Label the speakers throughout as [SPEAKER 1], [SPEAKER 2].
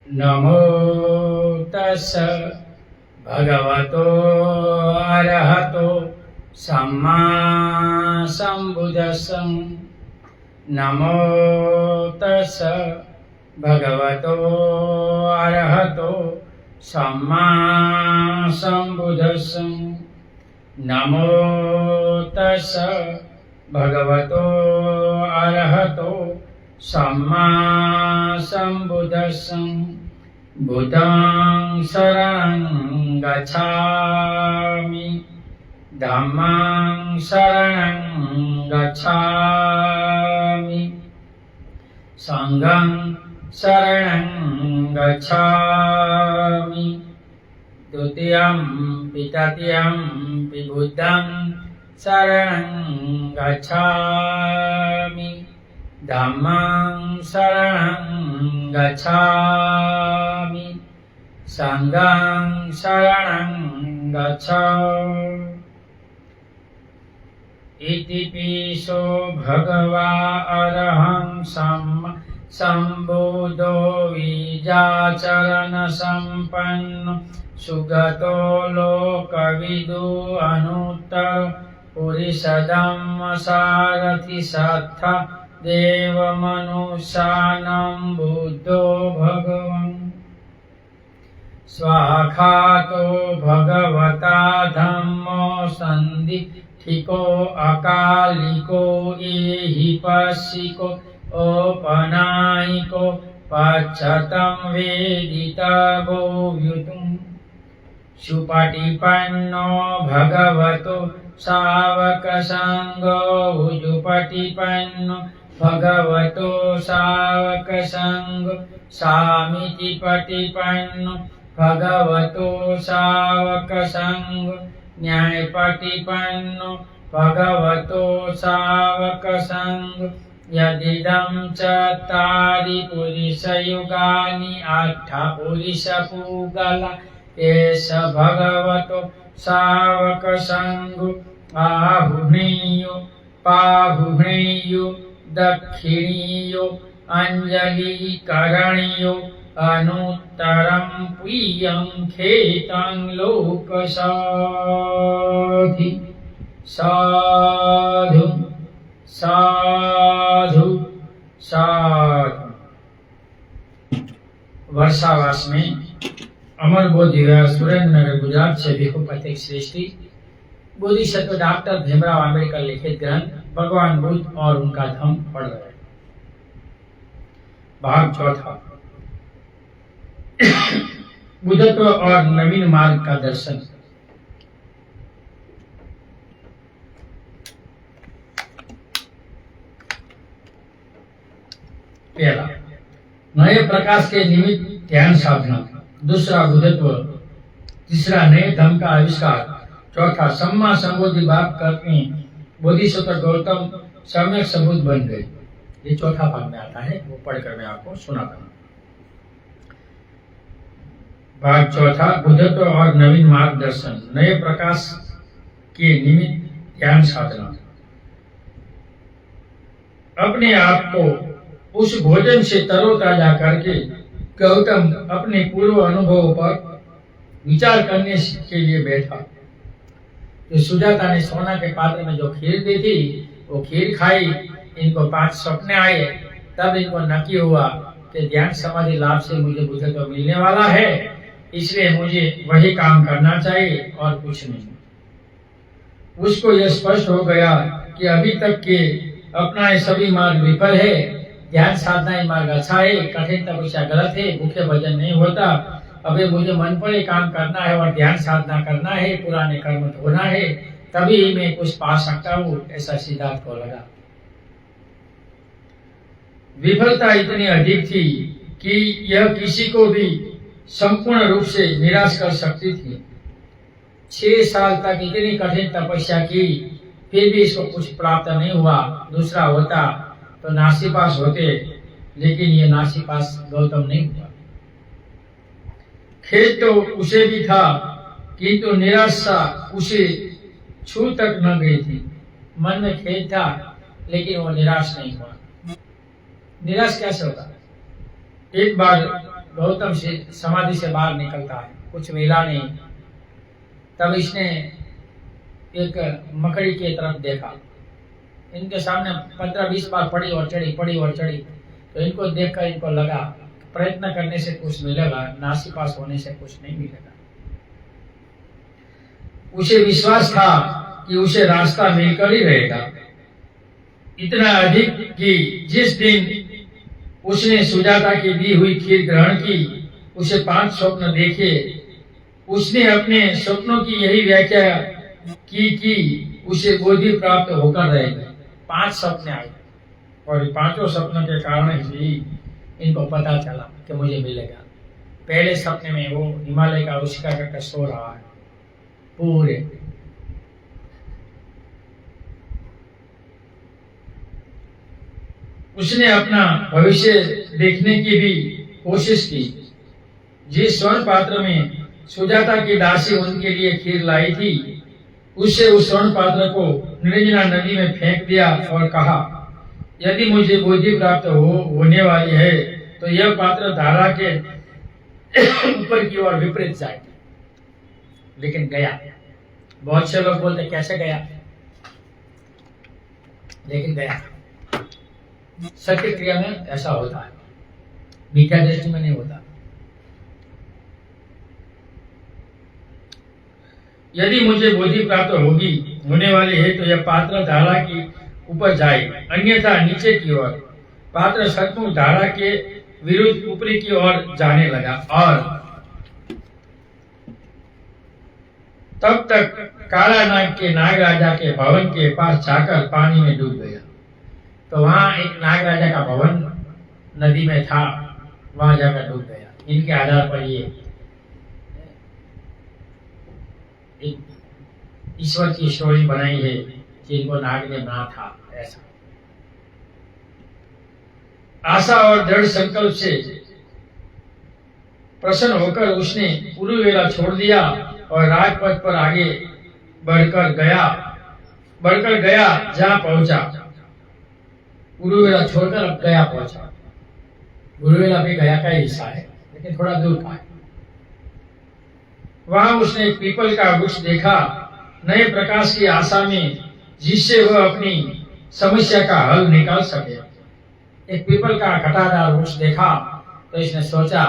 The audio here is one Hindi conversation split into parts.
[SPEAKER 1] नमो तस् भगवतो अरहतो सम्मा सम्बुद्धस्स। नमो तस् भगवतो अरहतो सम्मा सम्बुद्धस्स। नमो तस् भगवतो अरहतो सम्मा सम्बुद्धस्स। बुद्धं शरणं गच्छामि, धम्मं शरणं गच्छामि, संघं शरणं गच्छामि। द्वितीयं तृतीयं बुद्धं शरणं गच्छामि, धम्मं शरणं गच्छामि, संघं शरणं गच्छामि। इति पिसो भगवा अरहं सम्बुद्धो विजाचरण सम्पन्नो सुगतो लोकविदु अनुत्तर पुरुषधम्म सारथि सत्था देव मनुष्यानं बुद्धो भगवन्। स्वाखातो भगवता धम्मो संदिठिको अकालिको एहिपस्सिको औपनायिको पश्चातं वेदितव्यो व्युतुम्। सुपटिपन्नो भगवतो सावकसंघो उजुपटिपन्नो भगवतो सावकसंघो सामिति पटिपन्नो भगवतो सावकसंघो न्यायपटिपन्नो भगवतो सावकसंघो। यदिदं चत्वारि पुरुषयुगानि अष्टा पुरुषपूगला एष भगवतो सावकसंघो। आहुनेयो पाहुनेयो दक्षिणीयो अंजलिकरणीयो अनुत्तरं प्रियं खेतं लोकसाधि। साधु साधु साधु। वर्षावास में अमर बोधि सुरेंद्रनगर गुजरात से भिखु पथिक श्रेष्ठी बोधिसत्व डॉक्टर भीमराव आंबेडकर लिखित ग्रंथ भगवान बुद्ध और उनका धम्म पढ़ रहे। भाग चौथा, बुद्धत्व और नवीन मार्ग का दर्शन। पहला, नए प्रकाश के निमित्त ध्यान साधना। दूसरा, बुद्धत्व। तीसरा, नए धर्म का आविष्कार। चौथा, सम्मा संबोधि बात करके बोधिसत्व गौतम सम्यक सबूत बन गए। ये चौथा भाग में आता है, वो पढ़कर मैं आपको सुनाता हूँ। भाग चौथा, बुद्धत्व और नवीन मार्गदर्शन। नए प्रकाश के निमित्त ध्यान साधना। अपने आप को उस भोजन से तरोताजा करके गौतम अपने पूर्व अनुभव पर विचार करने के लिए बैठा। तो सुजाता ने सोना के पात्र में जो खीर दी थी वो खीर खाई। इनको 5 सपने आए। तब इनको नक्की हुआ कि ध्यान समाधि लाभ से मुझे बुद्धत्व मिलने वाला है, इसलिए मुझे वही काम करना चाहिए और कुछ नहीं। उसको यह स्पष्ट हो गया कि अभी तक के अपना सभी मार्ग विफल है। ध्यान साधना ही मार्ग अच्छा है, कठिन तपस्या गलत है, मुख्य भजन नहीं होता। अभी मुझे मन पर ही काम करना है और ध्यान साधना करना है, पुराने कर्म धोना है, तभी मैं कुछ पा सकता हूँ, ऐसा सिद्धार्थ को लगा। विफलता इतनी अधिक थी कि यह किसी को भी संपूर्ण रूप से निराश कर सकती थी। 6 साल तक इतनी कठिन तपस्या की, फिर भी इसको कुछ प्राप्त नहीं हुआ। दूसरा होता तो नासीपास होते, लेकिन ये नासीपास गौतम नहीं हुआ। खेद तो उसे भी था, किंतु निराशा उसे छू तक न गई थी। मन में खेद था, लेकिन वो निराश नहीं हुआ। निराश कैसे होगा? एक बार गौतम से समाधि से बाहर निकलता है, कुछ मिला नहीं। तब इसने एक मकड़ी की तरफ देखा, इनके सामने 15-20 बार पड़ी और चढ़ी, पड़ी और चढ़ी। तो इनको देखकर इनको लगा प्रयत्न करने से कुछ मिलेगा, नासीपास होने से कुछ नहीं मिलेगा। उसे विश्वास था कि उसे रास्ता मिलकर ही रहेगा, इतना अधिक कि जिस दिन उसने सुजाता की दी हुई खीर ग्रहण की, उसे 5 स्वप्न देखे। उसने अपने स्वप्नों की यही व्याख्या की उसे बोधि प्राप्त होकर रहेगी। 5 सपने आए और 5 सपनों के कारण ही इनको पता चला कि मुझे मिलेगा। पहले सपने में वो हिमालय का उष्का का सो रहा है पूरे। उसने अपना भविष्य देखने की भी कोशिश की। जिस स्वर्ण पात्र में सुजाता की दासी उनके लिए खीर लाई थी, उससे उस स्वर्ण पात्र को निरंजना नदी में फेंक दिया और कहा, यदि मुझे बोधि प्राप्त होने वाली है तो यह पात्र धारा के ऊपर की ओर विपरीत जाए। लेकिन गया। बहुत से लोग बोलते कैसे गया, लेकिन गया। सत्य क्रिया में ऐसा होता है, मिथ्या दृष्टि में नहीं होता। यदि मुझे बोधि प्राप्त होने वाली है तो यह पात्र धारा की ऊपर जाए, अन्यथा नीचे की ओर। पात्र सचमुच धारा के विरुद्ध ऊपरी की ओर जाने लगा और तब तक काला नाग के नागराजा के भवन के पास जाकर पानी में डूब गया। तो वहां एक नागराजा का भवन नदी में था, वहां जाकर डूब गया। इनके आधार पर ये ईश्वर की स्टोरी बनाई है, जिनको नाग ने बना था। ऐसा आशा और दृढ़ संकल्प से प्रसन्न होकर उसने उरुवेला छोड़ दिया और राजपथ पर आगे बढ़कर गया जहां पहुंचा। उरुवेला छोड़कर अब गया पहुंचा। उरुवेला भी गया का हिस्सा है, लेकिन थोड़ा दूर का है। वहां उसने एक पीपल का वृक्ष देखा, नए प्रकाश की आशा में, जिससे वह अपनी समस्या का हल निकाल सके। एक पीपल का घटादार वृक्ष देखा तो इसने सोचा,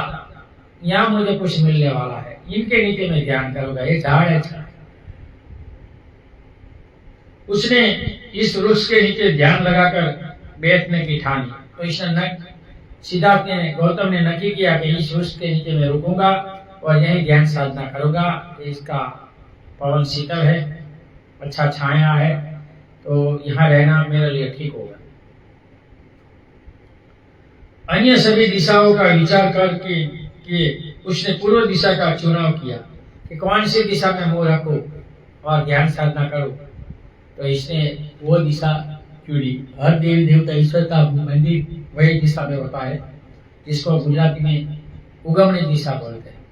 [SPEAKER 1] यहाँ मुझे कुछ मिलने वाला है, इनके नीचे में ध्यान करूंगा, ये झाड़ है। उसने इस वृक्ष के नीचे ध्यान लगाकर बैठने की ठानी। तो इसने सिद्धार्थ ने, गौतम ने नक्की किया कि इस वृक्ष के नीचे में रुकूंगा और यही ध्यान साधना करूंगा। इसका पवन शीतल है, अच्छा छाया है, तो यहाँ रहना मेरे लिए ठीक होगा। अन्य सभी दिशाओं का विचार करके उसने पूर्व दिशा का चुनाव किया कि कौन सी दिशा में मुंह रखूं और ध्यान साधना करूं। तो इसने वो दिशा चुनी। हर देवी देवता ईश्वर का मंदिर वही दिशा में होता है, जिसको गुजराती में उगमनी दिशा बोलते हैं।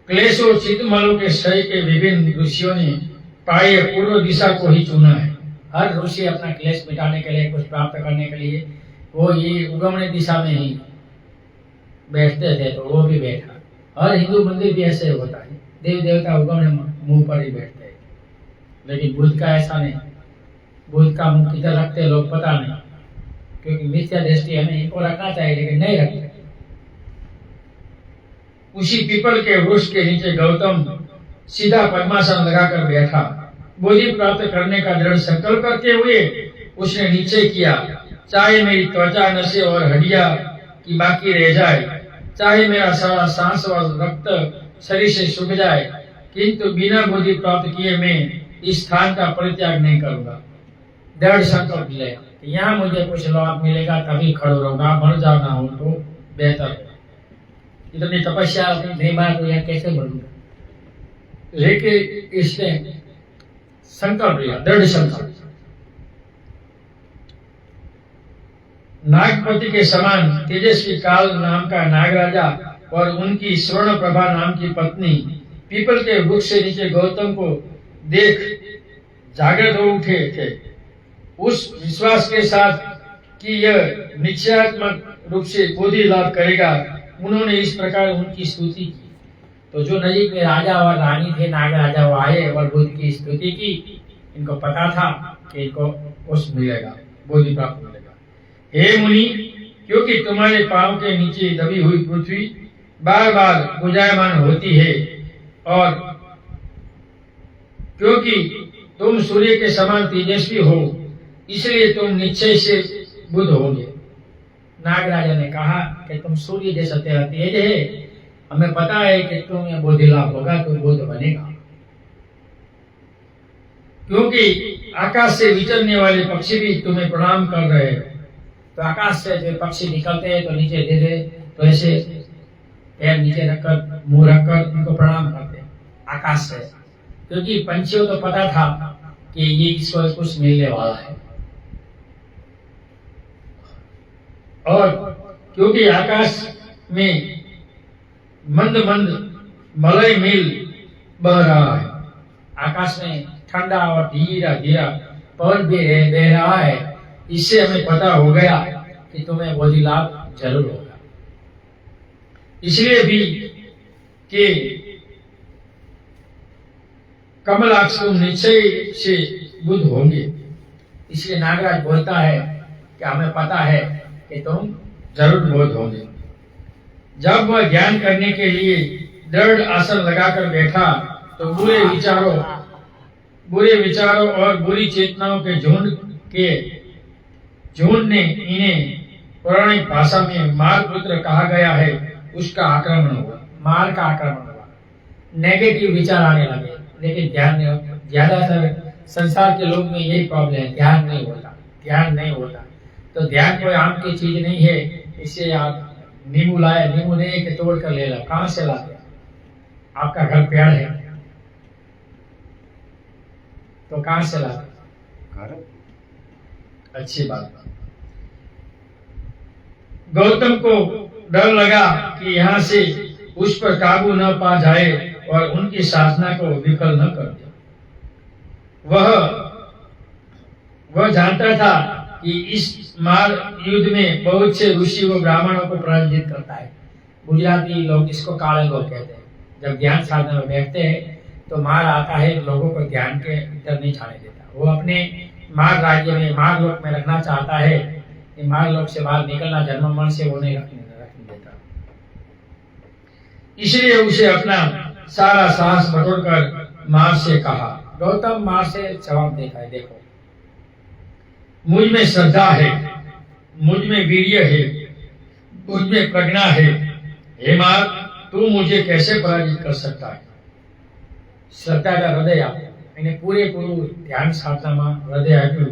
[SPEAKER 1] क्लेश और चित्तमलों के क्षय के विभिन्न ऋषियों ने पाए पूर्व दिशा को ही चुना है। हर ऋषि अपना क्लेश मिटाने के लिए, कुछ प्राप्त करने के लिए वो ये उगमनी दिशा में ही बैठते थे, तो वो भी बैठा। हर हिंदू मंदिर भी ऐसे होता है, देवी देवता उगमनी मुंह पर ही बैठते हैं। लेकिन बुद्ध का ऐसा नहीं। बुद्ध का मुंह किधर रखते लोग पता नहीं, क्योंकि मिथ्या दृष्टि हमें इनको रखना चाहिए, लेकिन नहीं रखते। उसी पीपल के वृक्ष के नीचे गौतम सीधा पद्मासन लगाकर बैठा। बोधि प्राप्त करने का दृढ़ संकल्प करते हुए उसने नीचे किया, चाहे मेरी त्वचा, नसें और हड्डियां की बाकी रह जाए, चाहे मेरा सारा सांस और रक्त शरीर से सूख जाए, किंतु बिना बोधि प्राप्त किए मैं इस स्थान का परित्याग नहीं करूंगा। दृढ़ संकल्प लिया, यहाँ मुझे कुछ लाभ मिलेगा तभी खड़ो रहूंगा, मर जाना हो तो बेहतर है। इतनी तपस्या नहीं मार तो यहाँ कैसे बनूंगा। लेकिन इसने संकल्प लिया, दृढ़ संकल्प। नागपति के समान तेजस्वी काल नाम का नागराजा और उनकी स्वर्ण प्रभा नाम की पत्नी पीपल के वृक्ष से नीचे गौतम को देख जागृत हो उठे थे। उस विश्वास के साथ कि यह निश्चयात्मक रूप से बोधि लाभ करेगा, उन्होंने इस प्रकार उनकी स्तुति की।
[SPEAKER 2] तो जो नजीक में राजा और रानी थे, नाग राजा, वो आए और बुद्ध की स्तुति की। इनको पता था कि इनको उस मिलेगा, बोधि प्राप्त मिलेगा।
[SPEAKER 1] हे मुनि, क्योंकि तुम्हारे पांव के नीचे दबी हुई पृथ्वी बार बार गुंजायमान होती है और क्योंकि तुम सूर्य के समान तेजस्वी हो, इसलिए तुम निश्चय से बुद्ध होंगे।
[SPEAKER 2] नागराजा ने कहा कि तुम सूर्य जैसा तेरा तेज है, हमें पता है कि तुम्हें बोधि लाभ होगा, तो बुद्ध बनेगा।
[SPEAKER 1] क्योंकि आकाश से विचरने वाले पक्षी भी तुम्हें प्रणाम कर रहे हैं।
[SPEAKER 2] तो आकाश से जो पक्षी निकलते हैं तो नीचे दे दे, तो ऐसे पैर नीचे रखकर मुंह रखकर उनको प्रणाम करते हैं आकाश से, क्योंकि पंछियों को पता था कि ये इसको कुछ मिलने वाला है।
[SPEAKER 1] और क्योंकि आकाश में मंद मंद मलय मिल बह रहा है,
[SPEAKER 2] आकाश में ठंडा और धीरा धीरा पवन भी बह रहा है,
[SPEAKER 1] इससे हमें पता हो गया
[SPEAKER 2] कि तुम्हें बोधि लाभ जरूर होगा।
[SPEAKER 1] इसलिए भी कि कमलाक्ष तुम निश्चय से बुद्ध होंगे।
[SPEAKER 2] इसलिए नागराज बोलता है कि हमें पता है कि तुम
[SPEAKER 1] जरूर बुद्ध होंगे। जब वह ध्यान करने के लिए दृढ़ आसन लगाकर बैठा तो बुरे विचारों और बुरी चेतनाओं के झुंड ने इन्हें पौराणिक भाषा में मार पुत्र कहा गया है, उसका आक्रमण हुआ।
[SPEAKER 2] मार का आक्रमण हुआ, नेगेटिव विचार आने लगे। लेकिन ध्यान नहीं, ज्यादातर संसार के लोग में यही प्रॉब्लम है, ध्यान नहीं होता। तो ध्यान कोई आम की चीज नहीं है। इससे आप नींबू लाए, नींबू नहीं कि तोड़ कर ले ला, कहां से लाते? आपका घर पेड़ है तो कहां से लाते?
[SPEAKER 1] अच्छी बात। गौतम को डर लगा कि यहाँ से उस पर काबू न पा जाए और उनकी साधना को विफल न कर दे। वह जानता था कि इस मार युद्ध में बहुत से ऋषि व ब्राह्मणों को पराजित करता है।
[SPEAKER 2] गुजराती लोग इसको काले लोग कहते हैं। जब ध्यान साधना में बैठते हैं तो मार आता है, लोगों को ध्यान के भीतर नहीं छाने देता। वो अपने मार राज्य में, मार लोक में रखना चाहता है, मार लोक से बाहर निकलना, जन्म मरण से वो नहीं रखने देता।
[SPEAKER 1] इसलिए उसे अपना सारा साहस बटोरकर मार से कहा।
[SPEAKER 2] गौतम मार से जवाब देता है, देखो
[SPEAKER 1] मुझ में श्रद्धा है, मुझ में वीर्य है, मुझ में प्रज्ञा है। हे मार, तू मुझे कैसे पराजित कर सकता है?
[SPEAKER 2] श्रद्धा का हृदय आप पूरे ध्यान साधना में हृदय आप्યું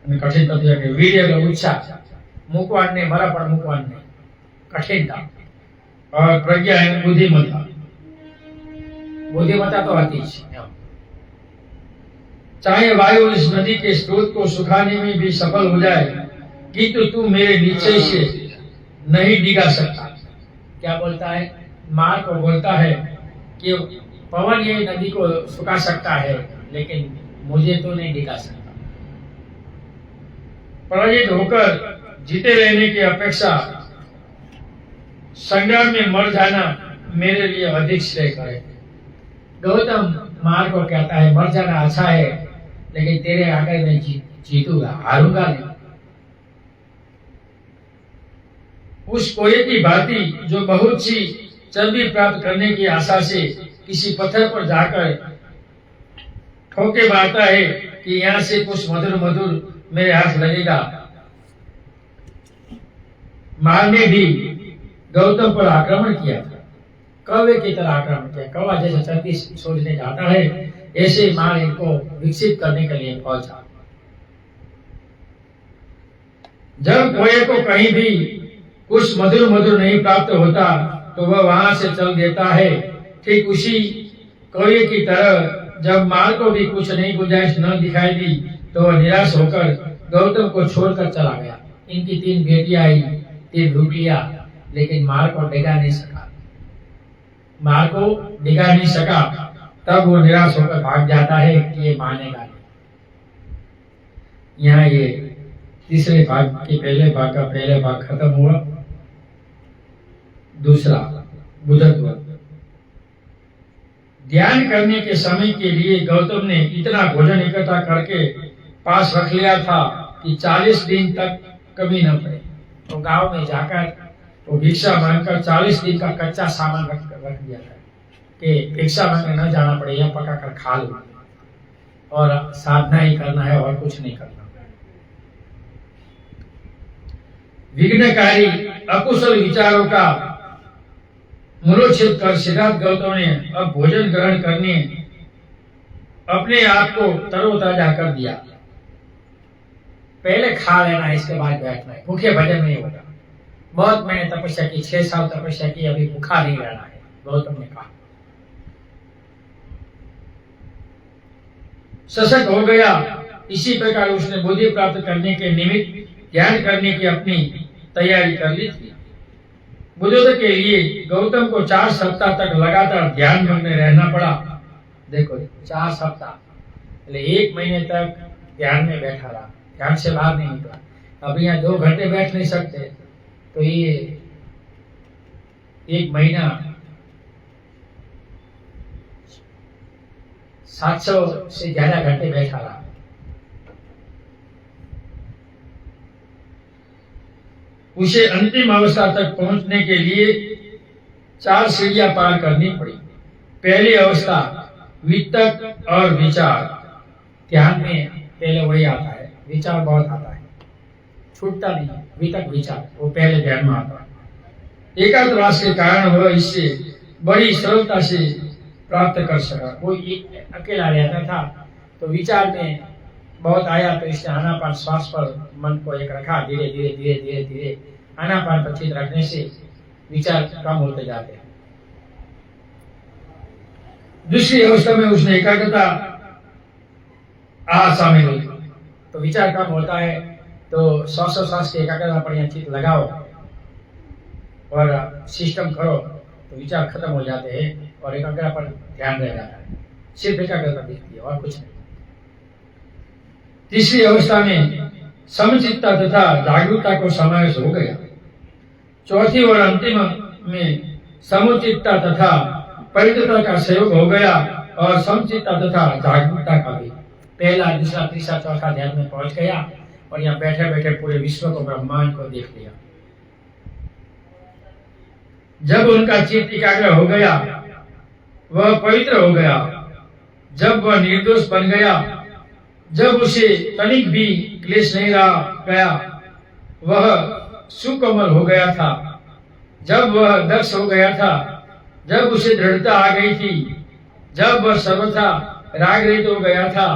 [SPEAKER 2] અને કઠિન તત્વ કે વીર્ય કે ઉત્સાહ મૂકવાન ને મારા પણ મૂકવાન ને કઠિનતા
[SPEAKER 1] और प्रज्ञा है बुद्धिमत्ता।
[SPEAKER 2] बुद्धिमत्ता तो आती है।
[SPEAKER 1] चाहे वायु इस नदी के स्रोत को सुखाने में भी सफल हो जाए, किंतु तू मेरे निश्चय से नहीं डिगा सकता।
[SPEAKER 2] क्या बोलता है? मार को बोलता है कि पवन ये नदी को सुखा सकता है, लेकिन मुझे तो नहीं डिगा सकता।
[SPEAKER 1] पराजित होकर जीते रहने की अपेक्षा संग्राम में मर जाना मेरे लिए अधिक श्रेयकर है।
[SPEAKER 2] गौतम मार को कहता है, मर जाना अच्छा है, लेकिन तेरे आगे मैं जीतूंगा, हारूंगा नहीं।
[SPEAKER 1] उस कोये की भांति जो बहुत सी चर्बी प्राप्त करने की आशा से किसी पत्थर पर जाकर ठोके मारता है कि यहाँ से कुछ मधुर मधुर मेरे हाथ लगेगा। मार ने भी गौतम पर आक्रमण किया था,
[SPEAKER 2] कौवे की तरह आक्रमण किया। कौवा जैसे चर्बी सोचने जाता है, ऐसे मार इनको विकसित करने के लिए पहुंचा।
[SPEAKER 1] जब कोये को कहीं भी कुछ मधुर मधुर नहीं प्राप्त होता तो वह वहां से चल देता है। ठीक उसी कोये की तरह जब मार को भी कुछ नई गुंजाइश न दिखाई दी तो वह निराश होकर गौतम को छोड़कर चला गया।
[SPEAKER 2] इनकी 3 बेटियां आई, 3 रुपया, लेकिन मार को डिगा नहीं सका।
[SPEAKER 1] मार को डिगा नहीं सका, तब वो निराश होकर भाग जाता है कि ये मानेगा नहीं। यहाँ ये तीसरे भाग के पहले भाग का पहले भाग खत्म हुआ। दूसरा बुधत्व। ध्यान करने के समय के लिए गौतम ने इतना भोजन इकट्ठा करके पास रख लिया था कि 40 दिन तक कभी न पड़े।
[SPEAKER 2] तो गांव में जाकर
[SPEAKER 1] वो भिक्षा मांगकर 40 दिन का कच्चा सामान रख दिया था
[SPEAKER 2] कि भिक्षा मांगने न जाना पड़े, यहाँ पका कर खा लो और साधना ही करना है और कुछ नहीं करना।
[SPEAKER 1] विघ्नकारी अकुशल विचारों का मूलोच्छेद कर सिद्धार्थ गौतम ने अब भोजन ग्रहण करने अपने आप को तरोताजा कर दिया।
[SPEAKER 2] पहले खा लेना, इसके बाद बैठना है, भूखे भजन नहीं होगा। बहुत मैंने तपस्या की, 6 साल तपस्या की, अभी भूखा नहीं रहना है, गौतम ने कहा।
[SPEAKER 1] सशक्त हो गया। इसी प्रकार उसने बुद्धि प्राप्त करने के निमित्त ध्यान करने की अपनी तैयारी कर ली थी। बुद्धोदय के लिए गौतम को 4 सप्ताह तक लगातार ध्यान मग्न रहना पड़ा।
[SPEAKER 2] देखो 4 सप्ताह, 1 महीने तक ध्यान में बैठा रहा, ध्यान से बाहर नहीं निकला। अब यहाँ 2 घंटे बैठ नहीं सकते, तो ये 1 महीना 700 से ज्यादा घंटे बैठा रहा।
[SPEAKER 1] उसे अंतिम अवस्था तक पहुंचने के लिए 4 सीढ़ियां पार करनी पड़ी। पहली अवस्था वितक और विचार।
[SPEAKER 2] ध्यान में पहले वही आता है, विचार बहुत आता है, छूटता नहीं है। वितक विचार वो पहले ध्यान में आता है।
[SPEAKER 1] एकांतवास के कारण वह इससे बड़ी सरलता से प्राप्त कर सका।
[SPEAKER 2] वो अकेला रहता था तो विचार में बहुत आया, तो इसने आनापान श्वास पर मन को एक रखा। धीरे धीरे धीरे धीरे धीरे आनापान पर चित रखने से विचार कम होते जाते हैं।
[SPEAKER 1] दूसरी अवस्था में उसने एकाग्रता शामिल हुई,
[SPEAKER 2] तो विचार कम होता है, तो श्वास की एकाग्रता पर यहाँ चित लगाओ और सिस्टम करो, तो विचार खत्म हो जाते हैं और एकाग्रता पर ध्यान रह जाता है। सिर्फ एकाग्रता दिखती है और कुछ नहीं।
[SPEAKER 1] तीसरी अवस्था में समचित्ता तथा जागरूकता को समावेश हो गया। चौथी और अंतिम में समुचित्ता तथा पवित्रता का सहयोग हो गया और समचित्ता तथा जागरूकता का भी।
[SPEAKER 2] पहला, दूसरा, तीसरा, चौथा ध्यान में पहुंच गया और यहाँ बैठे बैठे पूरे विश्व को, ब्रह्मांड को देख लिया।
[SPEAKER 1] जब उनका चित्त एकाग्र हो गया, वह पवित्र हो गया। जब वह निर्दोष बन गया, जब उसे तनिक भी क्लेश नहीं रहा गया, वह सुकोमल हो गया था। जब वह दक्ष हो गया था, जब उसे दृढ़ता आ गई थी, जब वह सर्वथा राग रहित हो गया था,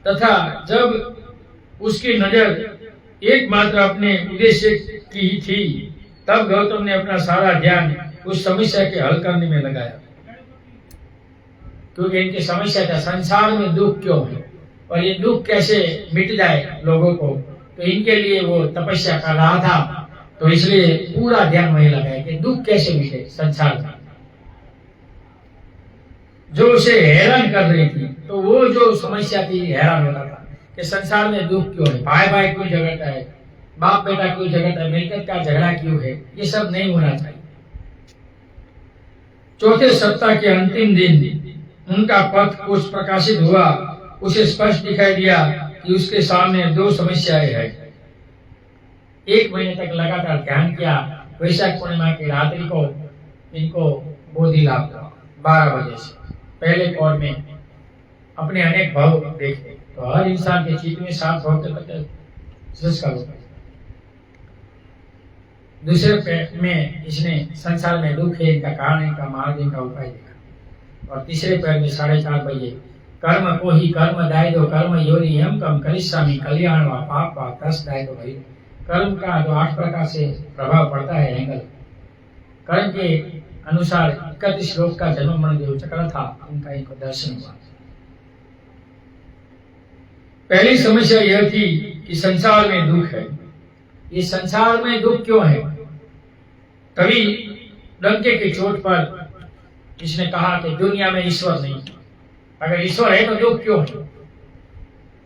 [SPEAKER 1] तथा जब उसकी नजर एकमात्र अपने उद्देश्य की ही थी, तब गौतम ने अपना सारा ध्यान उस समस्या के हल करने में लगाया।
[SPEAKER 2] क्योंकि इनकी समस्या था संसार में दुख क्यों है और ये दुख कैसे मिट जाए लोगों को, तो इनके लिए वो तपस्या कर रहा था। तो इसलिए पूरा ध्यान वही लगाया कि दुख कैसे मिटे संसार में,
[SPEAKER 1] जो उसे हैरान कर रही थी।
[SPEAKER 2] तो वो जो समस्या थी, हैरान होता था कि संसार में दुख क्यों है, भाई भाई क्यों झगड़ता है, बाप बेटा क्यों झगड़ता है, मिलकत का झगड़ा क्यों है, ये सब नहीं होना चाहिए।
[SPEAKER 1] चौथे सप्ताह के अंतिम दिन उनका पथ कुछ प्रकाशित हुआ। उसे स्पष्ट दिखाई दिया कि उसके सामने 2 समस्याएं हैं।
[SPEAKER 2] 1 महीने तक लगातार ध्यान किया। वैशाख पूर्णिमा की रात्रि को इनको बोधि लाभ हुआ 12 बजे से। पहले पौर में अपने अनेक भाव देखे, तो हर इंसान के चित्त में 7 भाव के संस्कार होता है। दूसरे पैर में इसने संसार में दुख है, इनका कारण, इनका मार्ग, इनका उपाय देखा। और तीसरे पैर में 4:30 बजे कर्म को ही कर्म दाय दो, कर्म योनि हम कम करिष्यामि कल्याण वा पाप वा तस् दाय दो। भाई कर्म का जो 8 प्रकार से प्रभाव पड़ता है, एंगल कर्म के अनुसार 31 श्लोक का जन्म मरण जो चक्र था, उनका इनको दर्शन हुआ।
[SPEAKER 1] पहली समस्या यह थी कि संसार में दुख है।
[SPEAKER 2] ये संसार में दुख क्यों है?
[SPEAKER 1] तभी डंके की चोट पर
[SPEAKER 2] इसने कहा कि दुनिया में ईश्वर नहीं, अगर ईश्वर है तो दुख क्यों है?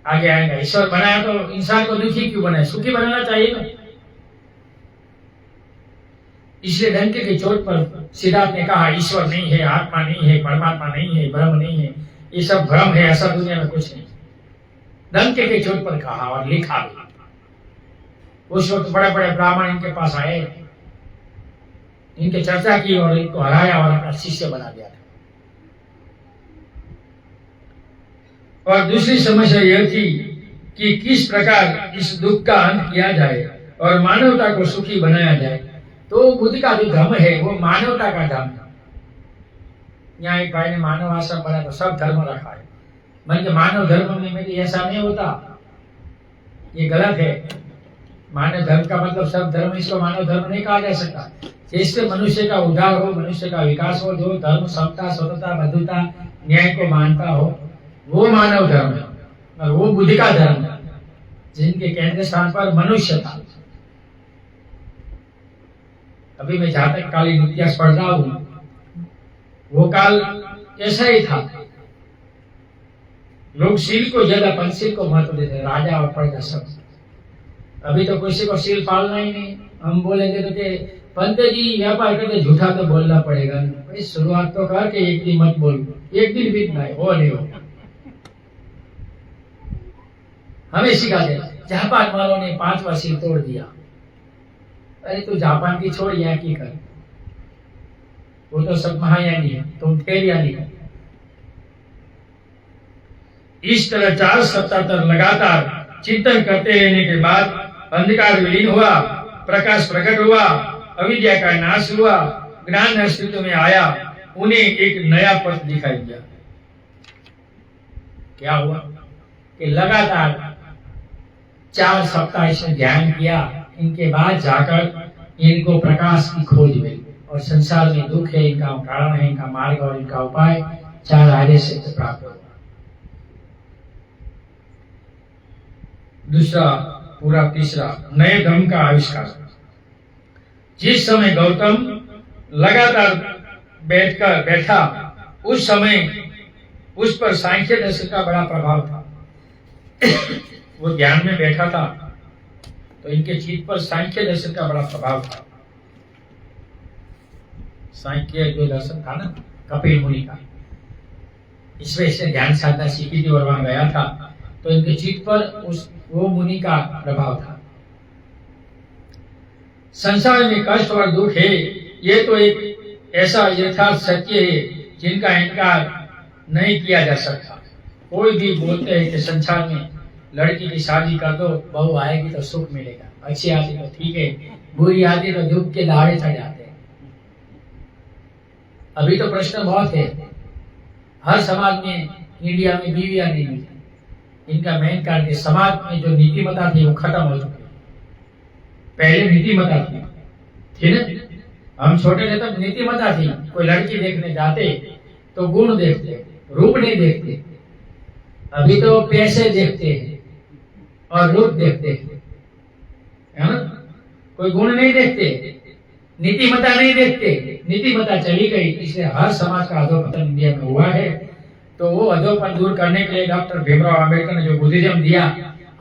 [SPEAKER 2] आगे आएगा। ईश्वर बनाया तो इंसान को दुखी क्यों बनाया, सुखी बनाना चाहिए ना। इसलिए डंके की चोट पर सिद्धार्थ ने कहा ईश्वर नहीं है, आत्मा नहीं है, परमात्मा नहीं है, ब्रह्म नहीं है, ये सब भ्रम है, ऐसा दुनिया में कुछ नहीं। डंके की चोट पर कहा और लिखा भी। उस वक्त बड़े बड़े ब्राह्मण इनके पास आए, इनके चर्चा की और इनको हराया और अपना शिष्य बना दिया था।
[SPEAKER 1] और दूसरी समस्या यह थी कि किस प्रकार इस दुख का अंत किया जाए और मानवता को सुखी बनाया जाए।
[SPEAKER 2] तो बुद्ध का जो धर्म है वो मानवता का धर्म है। यहाँ एक भाई ने मानव आश्रम बना तो सब धर्म रखा है, बल्कि मानव धर्म में ऐसा नहीं होता, ये गलत है। मानव धर्म का मतलब सब धर्म, इसको मानव धर्म नहीं कहा जा सकता। जिससे मनुष्य का उद्धार हो, मनुष्य का विकास हो, जो धर्म समता, स्वतंत्रता, बंधुता, न्याय को मानता हो, वो मानव धर्म है। और वो बुद्ध का धर्म है, जिनके केंद्र स्थान पर मनुष्य था। अभी मैं जहां तक कालीन इतिहास पढ़ रहा हूं, वो काल ऐसा ही था। लोग शील को ज्यादा, पंचशील को महत्व देते, राजा और प्रजा सब। अभी तो किसी को शील पालना ही नहीं। हम बोलेंगे तो कि पंत जी व्यापार करते, झूठा तो बोलना पड़ेगा। भाई शुरुआत तो कर के एक दिन मत बोल, एक दिन बीतना है, हो नहीं हो। हमें सिखा दे, जापान वालों ने 5वां शील तोड़ दिया। अरे तू जापान की छोड़, यहाँ की कर, वो तो सब महायानी है, तुम फेरियानी है।
[SPEAKER 1] इस तरह 4 सप्ताह तक लगातार चिंतन करते रहने के बाद अंधकार विलीन हुआ, प्रकाश प्रकट हुआ, अविद्या का नाश हुआ, ज्ञान अस्तित्व में आया। उन्हें एक नया पथ दिखाई दिया।
[SPEAKER 2] क्या हुआ कि लगातार 4 सप्ताह इसने ध्यान किया। इनके बाद जाकर इनको प्रकाश की खोज मिली और संसार में दुख है, इनका कारण है, इनका मार्ग और इनका उपाय 4 आर्य सत्य प्राप्त हुआ।
[SPEAKER 1] दूसरा पूरा तीसरा, नए धर्म का आविष्कार। जिस समय गौतम लगातार बैठा, उस समय उस पर सांख्य दर्शन का बड़ा प्रभाव था। वो ध्यान में बैठा था तो इनके चित्त पर सांख्य दर्शन का बड़ा प्रभाव था।
[SPEAKER 2] सांख्य जो दर्शन था ना कपिल मुनि का, इसमें इसने ध्यान साधना सीखी थी और वहां गया था, तो इनके चित्त पर वो मुनि का प्रभाव था।
[SPEAKER 1] संसार में कष्ट और दुख है, ये तो एक ऐसा यथार्थ सत्य है जिनका इनकार नहीं किया जा सकता। कोई भी बोलते हैं कि संसार में लड़की की शादी कर दो, बहू आएगी तो सुख मिलेगा, अच्छी आती तो ठीक है, बुरी आती तो दुख के दहाड़े चढ़ जाते हैं। अभी तो प्रश्न बहुत है, हर समाज में इंडिया में बीवियां नहीं मिलती। इनका मेन कारण है समाज में जो नीतिमत्ता थी वो खत्म हो चुकी है। पहले नीतिमत्ता थी ना, हम छोटे थे तब नीतिमत्ता थी। कोई लड़की देखने जाते तो गुण देखते, रूप नहीं देखते। अभी तो पैसे देखते हैं और रूप देखते हैं, है ना। कोई गुण नहीं देखते, नीतिमत्ता नहीं देखते। नीतिमत्ता चली गई, इसलिए हर समाज का अधोपतन इंडिया में हुआ है। तो वो अधोपतन दूर करने के लिए डॉक्टर भीमराव आम्बेडकर ने जो बुद्धिज्म दिया,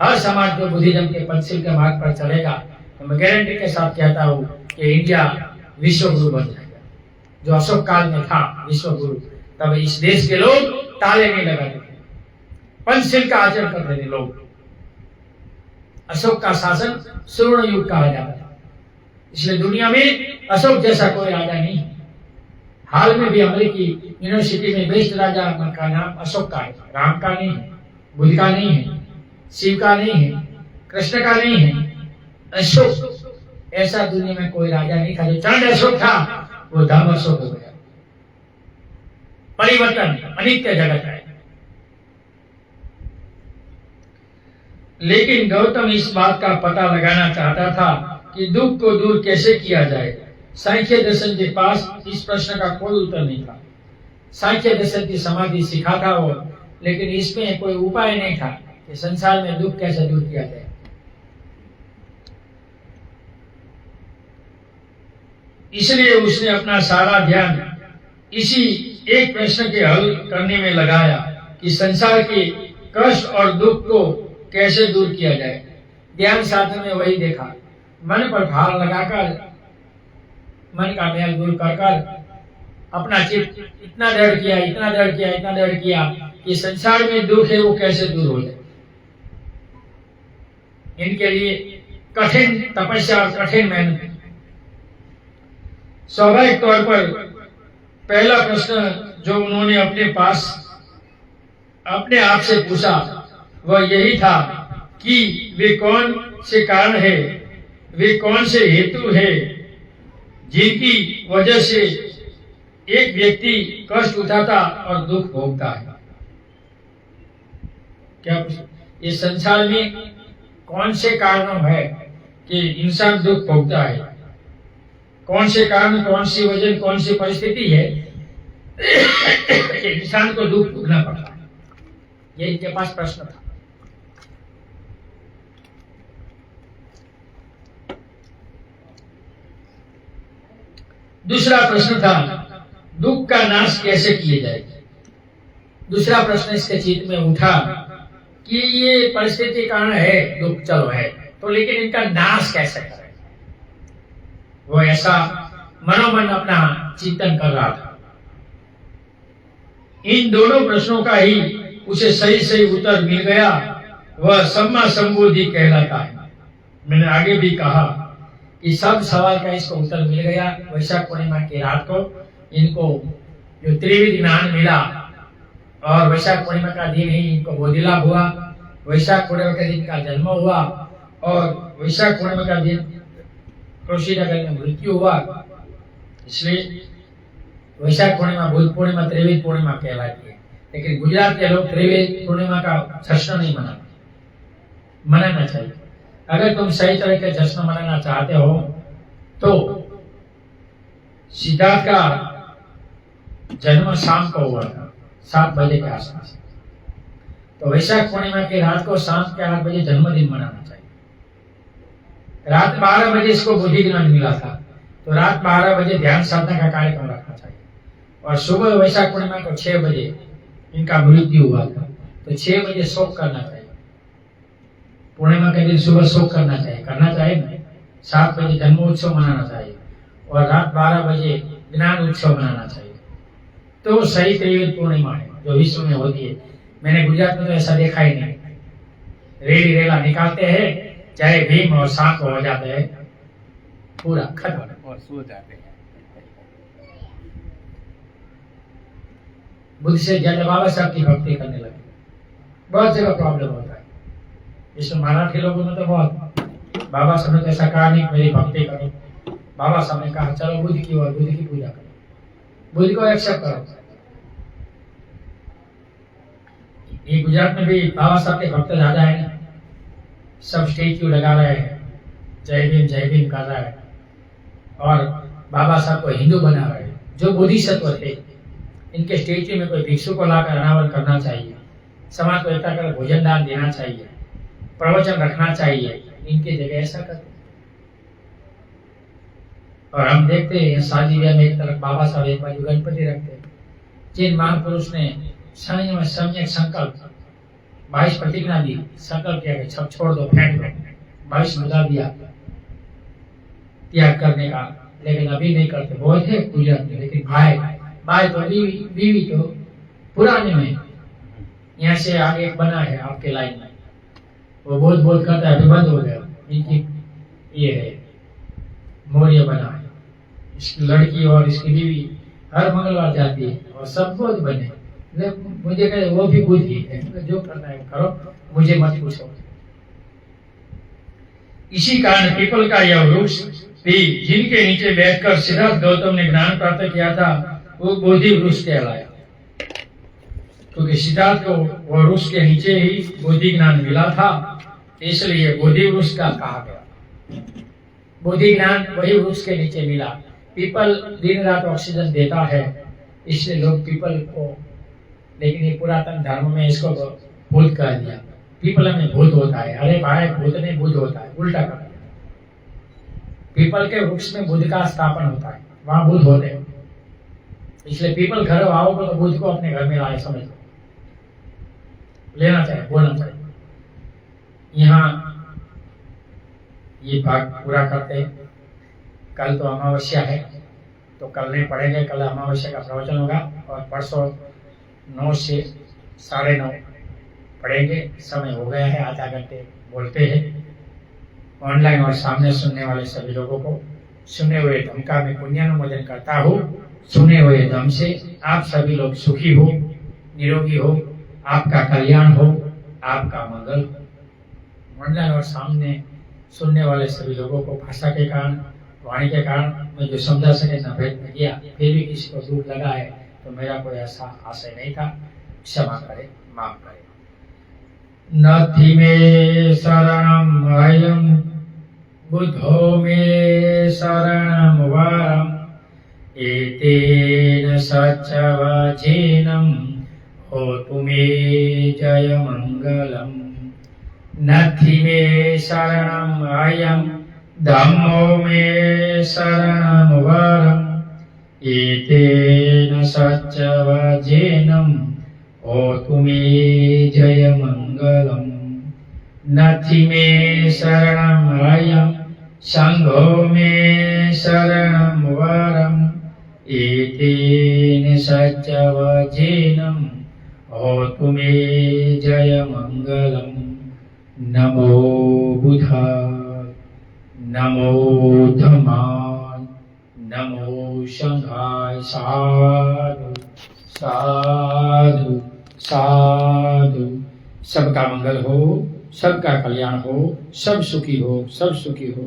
[SPEAKER 1] हर समाज जो बुद्धिज्म के पंचशील के मार्ग पर चलेगा, तो मैं गारंटी के साथ कहता हूँ कि इंडिया विश्व गुरु बन जाएगा। जो अशोक काल में था विश्व गुरु, तब इस देश के लोग ताले नहीं लगाते थे, पंचशील का आचरण करते थे लोग। अशोक का शासन स्वर्ण युग कहा जाता था, इसलिए दुनिया में अशोक जैसा कोई राजा नहीं। हाल में भी अमेरिकी यूनिवर्सिटी में बेस्ट राजा का नाम अशोक का है, राम का नहीं है, बुद्ध का नहीं है, शिव का नहीं है, कृष्ण का नहीं है, अशोक। ऐसा दुनिया में कोई राजा नहीं था। जो चंड अशोक था वो धर्म अशोक हो गया। परिवर्तन अनित्य जगत है। लेकिन गौतम इस बात का पता लगाना चाहता था कि दुख को दूर कैसे किया जाए। सांख्य दर्शन के पास इस प्रश्न का कोई उत्तर नहीं था। सांख्य दर्शन की समाधि सिखा था वो, लेकिन इसमें कोई उपाय नहीं था कि संसार में दुख कैसे दूर किया जाए। इसलिए उसने अपना सारा ध्यान इसी एक प्रश्न के हल करने में लगाया कि संसार के कष्ट और दुख को कैसे दूर किया जाए।
[SPEAKER 2] ध्यान साधना में वही देखा, मन पर भार लगाकर मन का मैल दूर कर कर अपना चित्त इतना दृढ़ किया, इतना दृढ़ किया, इतना दृढ़ किया कि संसार में दुख है वो कैसे दूर हो जाए। इनके लिए कठिन तपस्या और कठिन मेहनत।
[SPEAKER 1] स्वाभाविक तौर पर पहला प्रश्न जो उन्होंने अपने आप से पूछा वह यही था कि वे कौन से कारण है, वे कौन से हेतु है जिनकी वजह से एक व्यक्ति कष्ट उठाता और दुख भोगता है। क्या पूछा? ये संसार में कौन से कारण है कि इंसान दुख भोगता है, कौन से कारण, कौन सी वजह, कौन सी परिस्थिति है कि इंसान को दुख भोगना पड़ता है।
[SPEAKER 2] ये इनके पास प्रश्न था।
[SPEAKER 1] दूसरा प्रश्न था दुख का नाश कैसे किया जाए।
[SPEAKER 2] दूसरा प्रश्न इसके चित्त में उठा कि ये परिस्थिति कारण है, दुख चलो है, तो लेकिन इनका नाश कैसे करें। वो ऐसा मनोमन अपना चिंतन कर रहा था।
[SPEAKER 1] इन दोनों प्रश्नों का ही उसे सही सही उत्तर मिल गया, वह सम्मा संबोधि कहलाता है। मैंने आगे भी कहा
[SPEAKER 2] कि सब सवाल का इसको उत्तर मिल गया। वैशाख पूर्णिमा की रात को इनको जो त्रिविध ज्ञान मिला और वैशाख पूर्णिमा का दिन ही इनको बोधि लाभ हुआ। वैशाख पूर्णिमा के दिन का जन्म हुआ और वैशाख पूर्णिमा का दिन कुशीनगर में मृत्यु हुआ।
[SPEAKER 1] इसलिए
[SPEAKER 2] वैशाख पूर्णिमा, बुध पूर्णिमा, त्रिविध पूर्णिमा कहलाती है। लेकिन गुजरात के लोग त्रिविध पूर्णिमा का जश्न नहीं मनाते। मनाना चाहिए। अगर तुम सही तरह के जश्न मनाना चाहते हो तो सिद्धार्थ का जन्म शाम को हुआ था 7 बजे के आसपास। तो वैशाख पूर्णिमा की रात को शाम के 8 बजे जन्मदिन मनाना चाहिए। रात 12 बजे इसको बुद्धि ज्ञान मिला था, तो रात 12 बजे ध्यान साधना का कार्यक्रम रखना चाहिए। और सुबह वैशाख पूर्णिमा को 6 बजे इनका मृत्यु हुआ था, तो 6 बजे शोक करना चाहिए। पूर्णिमा के दिन सुबह शोक करना चाहिए, करना चाहिए ना। 7 बजे जन्मोत्सव मनाना चाहिए और रात 12 बजे ज्ञान उत्सव मनाना चाहिए। तो सही त्रिविध पूर्णिमा है जो विश्व में होती है। मैंने गुजरात में तो ऐसा देखा ही नहीं। रेली रेला निकालते हैं, चाहे भीम और शाम को हो जाते हैं, पूरा खत्म और सो जाते हैं। बुद्ध से ज्यादा बाबा साहब की भक्ति करने लगे। बहुत जगह प्रॉब्लम होता है। इसमें मराठी लोगों ने तो बहुत, बाबा साहब ने तो ऐसा कहा नहीं मेरी भक्ति करो। बाबा साहब ने कहा चलो बुद्ध की और बुद्ध की पूजा करो, बुद्ध को एक्सेप्ट करो। ये गुजरात में भी बाबा साहब के भक्त ज्यादा है ना, सब स्टेच्यू लगा रहे हैं, जय भीम कर रहा है और बाबा साहब को हिंदू बना रहे हैं। जो बोधिसत्व थे इनके स्टेच्यू में कोई भिक्षु को लाकर अनावरण करना चाहिए, समाज को एकता कर भोजन दान देना चाहिए, प्रवचन रखना चाहिए। इनके जगह ऐसा करते और हम देखते हैं शादी ब्याह में एक तरफ बाबा साहब एक बाजू गणपति रखते हैं। जिन महापुरुष ने सम्यक संकल्प 22 प्रतिज्ञा दी, संकल्प किया कि सब छोड़ दो, फेंक दो, 22 मुद्दा दिया त्याग करने का, लेकिन अभी नहीं करते। बहुत है गुजरात में, लेकिन भाई तो बीवी तो पुराने में यहाँ से आगे एक बना है आपके लाइन में, वो बहुत करता है, अभी बंद हो गया। इनकी ये है मौर्य बना है, इसकी लड़की और इसकी बीवी हर मंगलवार जाती है और सब बहुत बने। मुझे कहे वो भी बुद्धि है, जो करना है करो, मुझे मत पूछो।
[SPEAKER 1] इसी कारण पीपल का यह वृक्ष भी जिनके नीचे बैठकर सिद्धार्थ गौतम ने ज्ञान प्राप्त किया था वो बोधि वृक्ष कहलाया, क्योंकि सिद्धार्थ को वह वृक्ष के नीचे ही बोधि ज्ञान मिला था, इसलिए बोधि वृक्ष का कहा गया।
[SPEAKER 2] बोधि ज्ञान वही वृक्ष के नीचे मिला। पीपल दिन रात ऑक्सीजन देता है, इसलिए लोग पीपल को, लेकिन ये पुरातन धर्म में इसको भूत कर दिया। पीपल में भूत होता है, अरे भाई भूत नहीं बुद्ध होता है, उल्टा कर दिया। पीपल के वृक्ष में बुद्ध का स्थापन होता है, वहां बुद्ध होते हैं, इसलिए पीपल घर आओगे तो बुद्ध को अपने घर में लाए समझ लो। लेना चाहिए, बोलना चाहिए। यहाँ ये भाग पूरा करते हैं। कल तो अमावस्या है, तो कल नहीं पढ़ेंगे, कल अमावस्या का प्रवचन होगा और परसों 9 से 9:30 पढ़ेंगे। समय हो गया है, आधा घंटे बोलते हैं। ऑनलाइन और सामने सुनने वाले सभी लोगों को सुने हुए धम का मैं पुण्यानुमोदन करता हूँ। सुने हुए धम से आप सभी लोग सुखी हो, निरोगी हो, आपका कल्याण हो, आपका मंगल हो। ऑनलाइन और सामने सुनने वाले सभी लोगों को भाषा के कारण, वाणी के कारण मैं जो समझा सके न भेद में किया, फिर भी किसी को दुख लगा है तो मेरा कोई ऐसा आशय नहीं था। क्षमा करे, माफ करे। नथि मे शरणम अयम बुद्धो मे शरणम वरम एतेन सच्चवचेनं होतु मे जय मंगलम। नथि मे शरणम अयम धम्मो मे शरणम वरम एतेन सच्चवचेनं होतु मे जय मंगलम। नथि मे शरणम अयम संघो मे शरणम वरम एतेन सच्चवचेनं होतु मे जय मंगलम। नमो बुधाय, नमो धम्माय, नमो संघाय। साधु साधु साधु। सबका मंगल हो, सबका कल्याण हो, सब सुखी हो, सब सुखी हो।